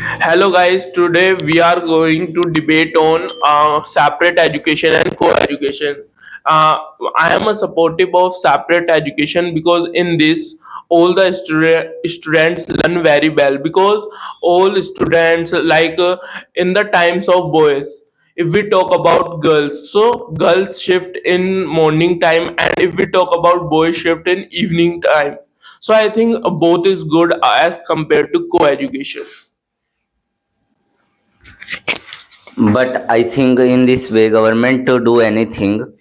Hello guys, today we are going to debate on separate education and co-education. Uh, I am a supportive of separate education because in this all the students learn very well because all students in the times of boys. If we talk about girls, so girls shift in morning time, and if we talk about boys shift in evening time. So I think both is good as compared to co-education. But I think in this way, government to do anything.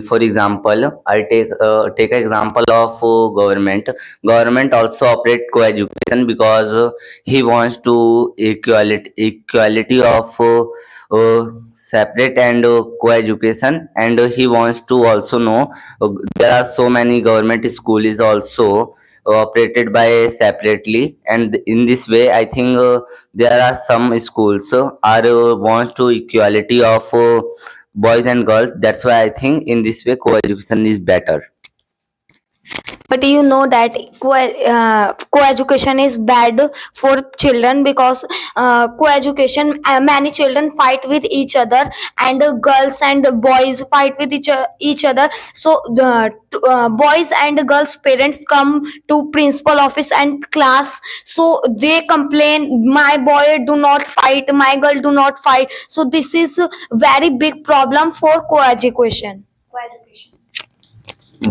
For example, I take example of government. Government also operate co-education because he wants to equality of separate and co-education, and he wants to also know there are so many government school is also operated by separately, and in this way I think there are some schools are wants to equality of boys and girls. That's why I think in this way co-education is better. But you know that co-education is bad for children because co-education many children fight with each other, and girls and boys fight with each other. So the boys and girls parents come to principal office and class, so they complain, my boy do not fight, my girl do not fight. So this is a very big problem for co-education.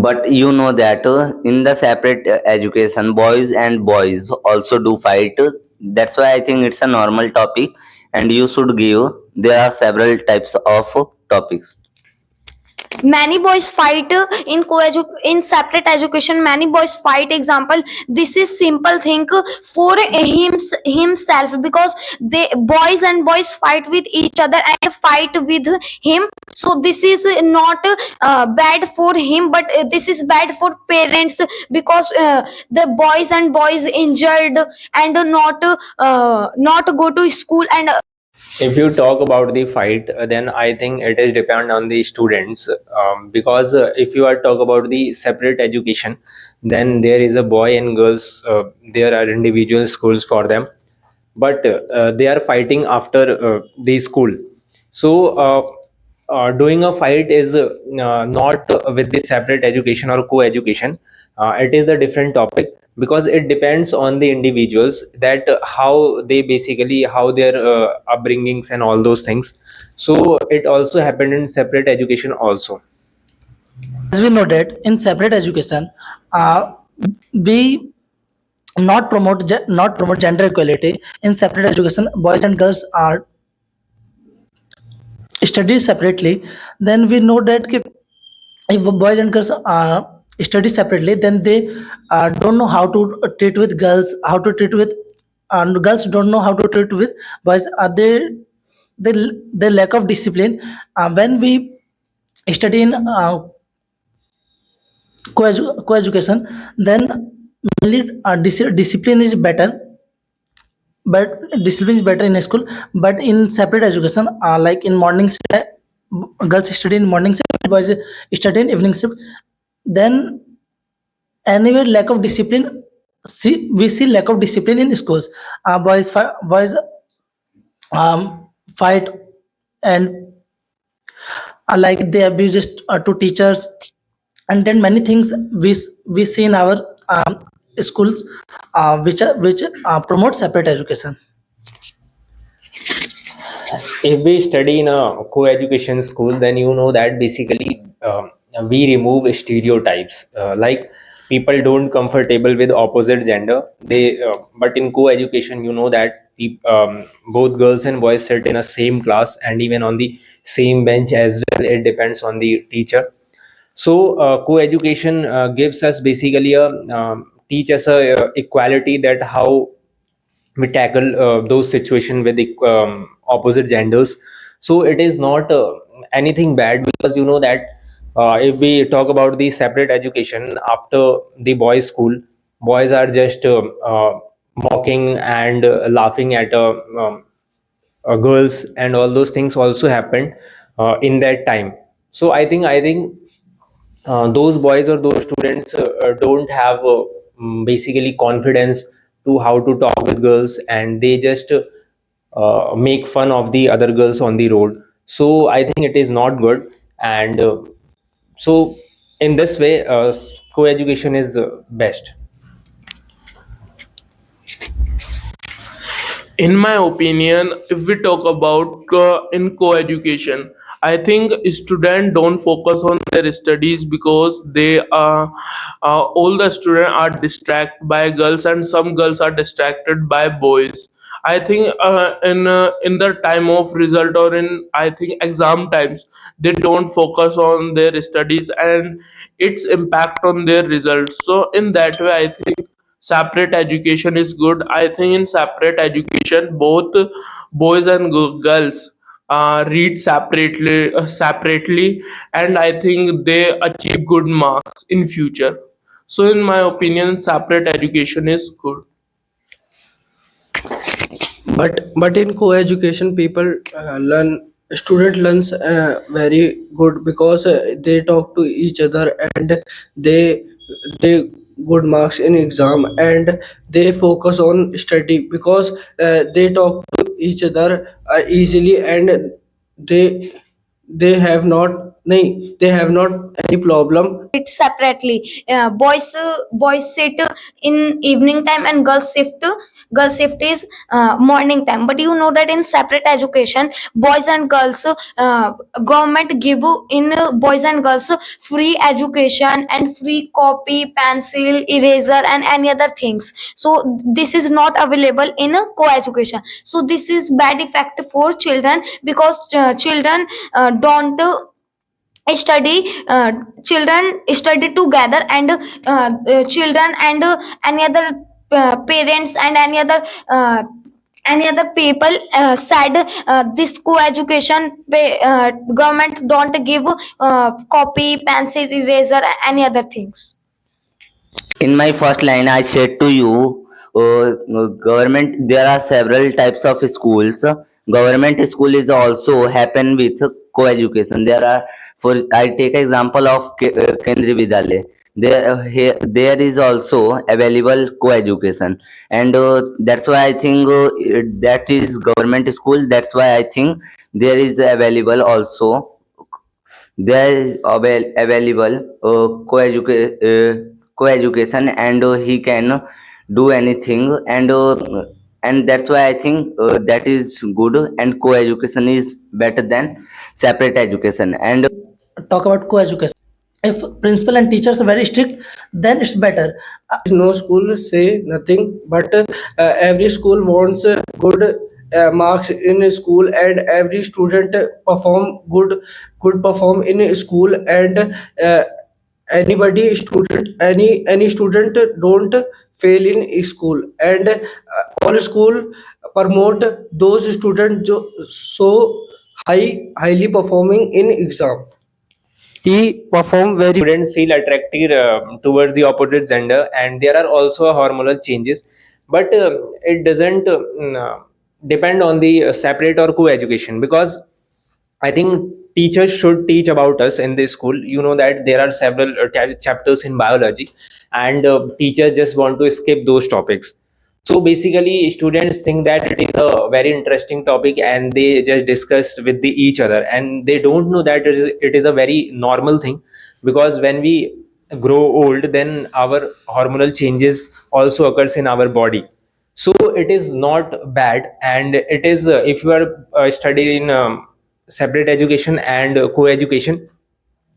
But you know that in the separate education boys and boys also do fight. That's why I think it's a normal topic and you should give. There are several types of topics. Many boys fight in separate education. Many boys fight, example, this is simple thing for himself, because they boys and boys fight with each other and fight with him. So this is not bad for him, but this is bad for parents, because the boys and boys injured and not go to school. And If you talk about the fight, then I think it is depend on the students, because if you are talk about the separate education, then there is a boy and girls, there are individual schools for them, but they are fighting after the school. So doing a fight is not with the separate education or co-education. It is a different topic because it depends on the individuals, that how they basically, how their upbringings and all those things. So it also happened in separate education also. As we know that in separate education, we not promote gender equality. In separate education, boys and girls are studied separately. Then we know that if boys and girls study separately, then they don't know how to treat with girls, how to treat with, girls don't know how to treat with boys. They they lack of discipline. When we study in co-education, then mainly discipline is better, but discipline is better in a school. But in separate education, like in morning shift, girls study in morning shift, boys study in evening shift. Then anyway, lack of discipline. We see lack of discipline in schools. Boys fight, and like they abuse to teachers, and then many things we see in our schools, which promote separate education. If we study in a co-education school, then you know that basically we remove stereotypes, like people don't comfortable with opposite gender. They but in co-education, you know that both girls and boys sit in a same class and even on the same bench as well. It depends on the teacher. So co-education gives us basically a teach us a equality, that how we tackle those situations with the opposite genders. So it is not anything bad, because you know that if we talk about the separate education after the boys school, boys are just mocking and laughing at girls, and all those things also happened in that time. So I think those boys or those students don't have basically confidence to how to talk with girls, and they just make fun of the other girls on the road. So I think it is not good. And so in this way, co-education is best. In my opinion, if we talk about in co-education, I think students don't focus on their studies because they are all the students are distracted by girls and some girls are distracted by boys. I think in the time of result or in, I think, exam times, they don't focus on their studies and its impact on their results. So in that way, I think separate education is good. I think in separate education, both boys and girls read separately, and I think they achieve good marks in future. So in my opinion, separate education is good. But in co-education, people learn student learns very good because they talk to each other and they good marks in exam and they focus on study because they talk to each other easily and they they have not any problem. It separately. Boys sit in evening time and girls shift is morning time. But you know that in separate education, boys and girls, government give in boys and girls free education and free copy, pencil, eraser, and any other things. So this is not available in co-education. So this is bad effect for children because children don't study children study together, and children and any other parents and any other people said this co-education government don't give copy, pencil, eraser, any other things. In my first line I said to you, government, there are several types of schools. Government school is also happen with co-education. There are, for I take example of Kendriya Vidyalaya. There is also available co-education, and that's why I think that is government school. That's why I think there is available also, there is available co-education, and he can do anything, and that's why I think that is good, and co-education is better than separate education. And Talk about co-education. If principal and teachers are very strict, then it's better. No school say nothing, but every school wants good marks in school and every student perform good perform in school and anybody student any student don't fail in school and all school promote those students so highly performing in exam. He perform very Students feel attracted towards the opposite gender, and there are also hormonal changes, but it doesn't depend on the separate or co-education, because I think teachers should teach about us in the school. You know that there are several chapters in biology, and teachers just want to skip those topics. So basically, students think that it is a very interesting topic, and they just discuss with each other, and they don't know that it is a very normal thing, because when we grow old, then our hormonal changes also occurs in our body. So it is not bad, and it is if you are studying in separate education and co-education,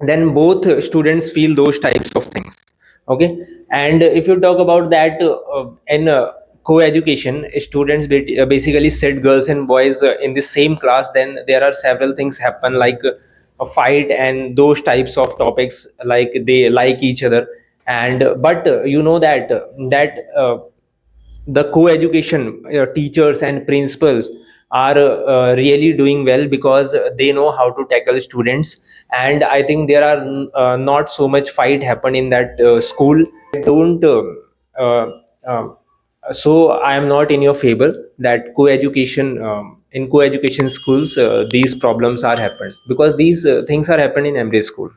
then both students feel those types of things. Okay. And if you talk about that in co-education, students basically sit girls and boys in the same class, then there are several things happen, like a fight and those types of topics, like they like each other. And but you know that the co-education teachers and principals are really doing well, because they know how to tackle students, and I think there are not so much fight happen in that school. Don't uh, um, so I am not in your favor that co-education, in co-education schools these problems are happen, because these things are happen in every school.